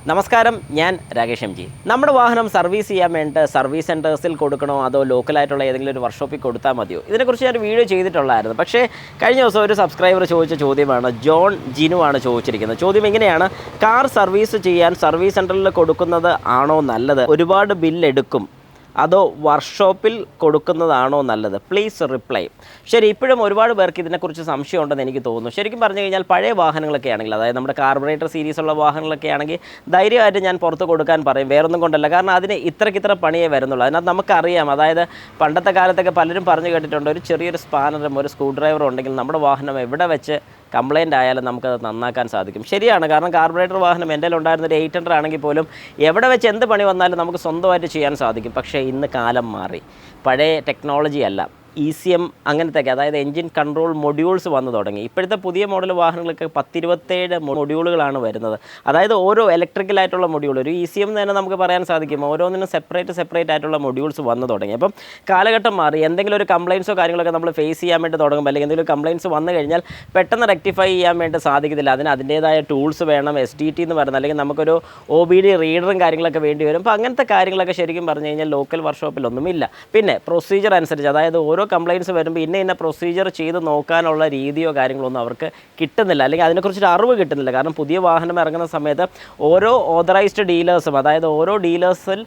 നമസ്കാരം, ഞാൻ Rakesh M G. നമ്മുടെ വാഹനം സർവീസ് ചെയ്യാൻ വേണ്ടി സർവീസ് സെൻറ്റേഴ്സിൽ കൊടുക്കണോ അതോ ലോക്കലായിട്ടുള്ള ഏതെങ്കിലും ഒരു വർക്ക്ഷോപ്പിൽ കൊടുത്താൽ മതിയോ? ഇതിനെക്കുറിച്ച് ഞാൻ വീഡിയോ ചെയ്തിട്ടുള്ളായിരുന്നു. പക്ഷേ കഴിഞ്ഞ ദിവസം ഒരു സബ്സ്ക്രൈബർ ചോദിച്ച ചോദ്യമാണ്. ജോൺ ജിനു ആണ് ചോദിച്ചിരിക്കുന്നത്. ചോദ്യം ഇങ്ങനെയാണ്: കാർ സർവീസ് ചെയ്യാൻ സർവീസ് സെൻറ്ററിൽ കൊടുക്കുന്നത് ആണോ നല്ലത്? ഒരുപാട് ബില്ലെടുക്കും, അതോ വർക്ക്ഷോപ്പിൽ കൊടുക്കുന്നതാണോ നല്ലത്? Please reply. ശരി, ഇപ്പോഴും ഒരുപാട് പേർക്ക് ഇതിനെക്കുറിച്ച് സംശയമുണ്ടെന്ന് എനിക്ക് തോന്നുന്നു. ശരിക്കും പറഞ്ഞു കഴിഞ്ഞാൽ പഴയ വാഹനങ്ങളൊക്കെ ആണെങ്കിൽ, അതായത് നമ്മുടെ കാർബറേറ്റർ സീരീസുള്ള വാഹനങ്ങളൊക്കെ ആണെങ്കിൽ ധൈര്യമായിട്ട് ഞാൻ പുറത്ത് കൊടുക്കാൻ പറയും. വേറൊന്നും കൊണ്ടല്ല, കാരണം അതിന് ഇത്രയ്ക്കിത്ര പണിയേ വരുന്നുള്ളൂ. അതിനകത്ത് നമുക്കറിയാം, അതായത് പണ്ടത്തെ കാലത്തൊക്കെ പലരും പറഞ്ഞു കേട്ടിട്ടുണ്ട്, ഒരു ചെറിയൊരു സ്പാനറും ഒരു സ്ക്രൂ ഡ്രൈവറും ഉണ്ടെങ്കിൽ നമ്മുടെ വാഹനം എവിടെ വെച്ച് കംപ്ലയിൻ്റ് ആയാലും നമുക്കത് നന്നാക്കാൻ സാധിക്കും. ശരിയാണ്, കാരണം കാർബറേറ്റർ വാഹനം എൻ്റെ ഉണ്ടായിരുന്ന ഒരു 800 ആണെങ്കിൽ പോലും എവിടെ വെച്ച് എന്ത് പണി വന്നാലും നമുക്ക് സ്വന്തമായിട്ട് ചെയ്യാൻ സാധിക്കും. പക്ഷേ ഇന്ന് കാലം മാറി, പഴയ ടെക്നോളജി അല്ല. ECM അങ്ങനത്തെയൊക്കെ, അതായത് എൻജിൻ കൺട്രോൾ മൊഡ്യൂൾസ് വന്നു തുടങ്ങി. ഇപ്പോഴത്തെ പുതിയ മോഡൽ വാഹനങ്ങൾക്ക് 10-27 മൊഡ്യൂളുകളാണ് വരുന്നത്. അതായത് ഓരോ ഇലക്ട്രിക്കലായിട്ടുള്ള മൊഡ്യൂൾ, ഒരു ECM തന്നെ നമുക്ക് പറയാൻ സാധിക്കും, ഓരോന്നിനും സെപ്പറേറ്റ് ആയിട്ടുള്ള മൊഡ്യൂൾസ് വന്നു തുടങ്ങി. അപ്പം കാലഘട്ടം മാറി. എന്തെങ്കിലും ഒരു കംപ്ലയിൻസോ കാര്യങ്ങളൊക്കെ നമ്മൾ ഫേസ് ചെയ്യാൻ വേണ്ടി തുടങ്ങുമ്പോൾ, അല്ലെങ്കിൽ എന്തെങ്കിലും കംപ്ലയിൻസ് വന്നു കഴിഞ്ഞാൽ പെട്ടെന്ന് റെക്ടിഫൈ ചെയ്യാൻ വേണ്ടി സാധിക്കത്തില്ല. അതിൻ്റേതായ ടൂൾസ് വേണം, SDT എന്ന് പറയുന്നത്, അല്ലെങ്കിൽ നമുക്കൊരു OBD റീഡറും കാര്യങ്ങളൊക്കെ വേണ്ടി വരും. അപ്പോൾ അങ്ങനത്തെ കാര്യങ്ങളൊക്കെ ശരിക്കും പറഞ്ഞു കഴിഞ്ഞാൽ ലോക്കൽ വർക്ക്ഷോപ്പിലൊന്നുമില്ല. പിന്നെ പ്രൊസീജിയർ അനുസരിച്ച്, അതായത് ഓരോ കംപ്ലയിൻറ്റ്സ് വരുമ്പോൾ ഇന്ന പ്രൊസീജിയർ ചെയ്ത് നോക്കാനുള്ള രീതിയോ കാര്യങ്ങളൊന്നും അവർക്ക് കിട്ടുന്നില്ല, അല്ലെങ്കിൽ അതിനെക്കുറിച്ചൊരു അറിവ് കിട്ടുന്നില്ല. കാരണം പുതിയ വാഹനം ഇറങ്ങുന്ന സമയത്ത് ഓരോ ഓതറൈസ്ഡ് ഡീലേഴ്സും, അതായത് ഓരോ ഡീലേഴ്സിൽ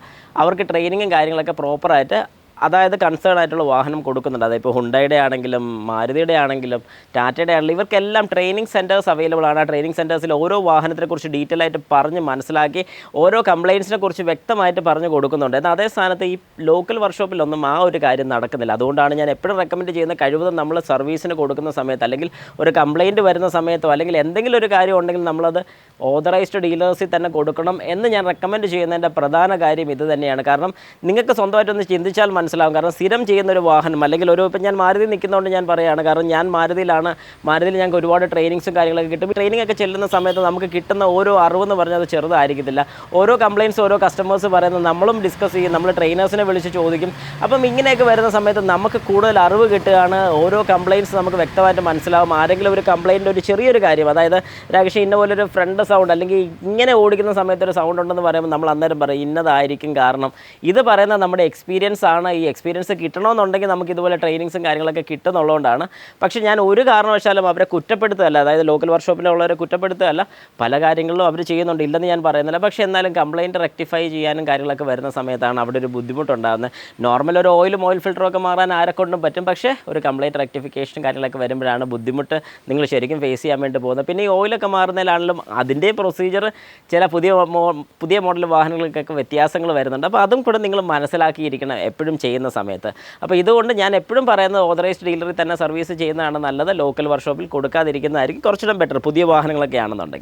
അവർക്ക് ട്രെയിനിങ്ങും കാര്യങ്ങളൊക്കെ പ്രോപ്പറായിട്ട്, അതായത് കൺസേൺ ആയിട്ടുള്ള വാഹനം കൊടുക്കുന്നുണ്ട്. അതായത് ഇപ്പോൾ ഹുണ്ടായുടെ ആണെങ്കിലും മാരുതിയുടെ ആണെങ്കിലും ടാറ്റയുടെ ആണെങ്കിലും ഇവർക്കെല്ലാം ട്രെയിനിങ് സെൻറ്റേഴ്സ് അവൈലബിൾ ആണ്. ആ ട്രെയിനിങ് സെൻറ്റേഴ്സിൽ ഓരോ വാഹനത്തെക്കുറിച്ച് ഡീറ്റെയിൽ ആയിട്ട് പറഞ്ഞ് മനസ്സിലാക്കി ഓരോ കംപ്ലയിൻസിനെ കുറിച്ച് വ്യക്തമായിട്ട് പറഞ്ഞു കൊടുക്കുന്നുണ്ട്. എന്നാൽ അതേ സ്ഥാനത്ത് ഈ ലോക്കൽ വർക്ക്ഷോപ്പിലൊന്നും ആ ഒരു കാര്യം നടക്കുന്നില്ല. അതുകൊണ്ടാണ് ഞാൻ എപ്പോഴും റെക്കമെൻഡ് ചെയ്യുന്ന, കഴിവതും നമ്മൾ സർവീസിന് കൊടുക്കുന്ന സമയത്ത്, അല്ലെങ്കിൽ ഒരു കംപ്ലയിൻറ്റ് വരുന്ന സമയത്തോ, അല്ലെങ്കിൽ എന്തെങ്കിലും ഒരു കാര്യം ഉണ്ടെങ്കിൽ നമ്മളത് ഓതറൈസ്ഡ് ഡീലേഴ്സിൽ തന്നെ കൊടുക്കണം എന്ന് ഞാൻ റെക്കമെൻഡ് ചെയ്യുന്നതിൻ്റെ പ്രധാന കാര്യം ഇത് തന്നെയാണ്. കാരണം നിങ്ങൾക്ക് സ്വന്തമായിട്ടൊന്ന് ചിന്തിച്ചാൽ മനസ്സിലാവും. കാരണം സ്ഥിരം ചെയ്യുന്നൊരു വാഹനം, അല്ലെങ്കിൽ ഇപ്പം ഞാൻ മാരുതി നിൽക്കുന്നതുകൊണ്ട് ഞാൻ പറയുകയാണ്, കാരണം ഞാൻ മാരുതിയിൽ ഞങ്ങൾക്ക് ഒരുപാട് ട്രെയിനിങ്സും കാര്യങ്ങളൊക്കെ കിട്ടും. ട്രെയിനിങ് ഒക്കെ ചെല്ലുന്ന സമയത്ത് നമുക്ക് കിട്ടുന്ന ഓരോ അറിവെന്ന് പറഞ്ഞാൽ അത് ചെറുതായിരിക്കത്തില്ല. ഓരോ കംപ്ലയിൻസ് ഓരോ കസ്റ്റമേഴ്സ് പറയുന്നത് നമ്മളും ഡിസ്കസ് ചെയ്യും, നമ്മൾ ട്രെയിനേഴ്സിനെ വിളിച്ച് ചോദിക്കും. അപ്പം ഇങ്ങനെയൊക്കെ വരുന്ന സമയത്ത് നമുക്ക് കൂടുതൽ അറിവ് കിട്ടുകയാണ്. ഓരോ കംപ്ലയിൻസ് നമുക്ക് വ്യക്തമായിട്ട് മനസ്സിലാവും. ആരെങ്കിലും ഒരു കംപ്ലയിൻ്റ്, ഒരു ചെറിയൊരു കാര്യം, അതായത് രാകേഷ് ഇന്ന പോലെ ഒരു ഫ്രണ്ട് സൗണ്ട്, അല്ലെങ്കിൽ ഇങ്ങനെ ഓടിക്കുന്ന സമയത്ത് ഒരു സൗണ്ട് ഉണ്ടെന്ന് പറയുമ്പോൾ നമ്മൾ അന്നേരം പറയും ഇന്നതായിരിക്കും കാരണം. ഇത് പറയുന്നത് നമ്മുടെ എക്സ്പീരിയൻസ് ആണ്. ഈ എക്സ്പീരിയൻസ് കിട്ടണമെന്നുണ്ടെങ്കിൽ നമുക്ക് ഇതുപോലെ ട്രെയിനിങ്സും കാര്യങ്ങളൊക്കെ കിട്ടുന്നുള്ളതുകൊണ്ടാണ്. പക്ഷേ ഞാൻ ഒരു കാരണവശാലും അവരെ കുറ്റപ്പെടുത്തുകയല്ല, അതായത് ലോക്കൽ വർക്ക്ഷോപ്പിലുള്ളവരെ കുറ്റപ്പെടുത്തുകയല്ല. പല കാര്യങ്ങളിലും അവർ ചെയ്യുന്നുണ്ട്, ഇല്ലെന്ന് ഞാൻ പറയുന്നില്ല. പക്ഷേ എന്നാലും കംപ്ലയിൻറ്റ് റെക്ടിഫൈ ചെയ്യാനും കാര്യങ്ങളൊക്കെ വരുന്ന സമയത്താണ് അവിടെ ഒരു ബുദ്ധിമുട്ടുണ്ടാകുന്നത്. നോർമൽ ഒരു ഓയിൽ ഫിൽറ്ററൊക്കെ മാറാൻ ആരെക്കൊണ്ടും പറ്റും. പക്ഷേ ഒരു കംപ്ലയിൻറ്റ് റെക്ടിഫിക്കേഷനും കാര്യങ്ങളൊക്കെ വരുമ്പോഴാണ് ബുദ്ധിമുട്ട് നിങ്ങൾ ശരിക്കും ഫേസ് ചെയ്യാൻ വേണ്ടി പോകുന്നത്. പിന്നെ ഈ ഓയിലൊക്കെ മാറുന്നതിലാണെങ്കിലും അതിൻ്റെ പ്രൊസീജിയർ ചില പുതിയ മോഡൽ വാഹനങ്ങൾക്കൊക്കെ വ്യത്യാസങ്ങൾ വരുന്നുണ്ട്. അപ്പോൾ അതും കൂടെ നിങ്ങൾ മനസ്സിലാക്കിയിരിക്കണം എപ്പോഴും ചെയ്യുന്ന സമയത്ത്. അപ്പോൾ ഇതുകൊണ്ട് ഞാൻ എപ്പോഴും പറയുന്നത് ഓതറൈസ്ഡ് ഡീലറിൽ തന്നെ സർവീസ് ചെയ്യുന്നതാണ് നല്ലത്. ലോക്കൽ വർക്ക്ഷോപ്പിൽ കൊടുക്കാതിരിക്കുന്നതായിരിക്കും കുറച്ചുകൂടെ ബെറ്റർ, പുതിയ വാഹനങ്ങളൊക്കെ ആണെന്നുണ്ടെങ്കിൽ.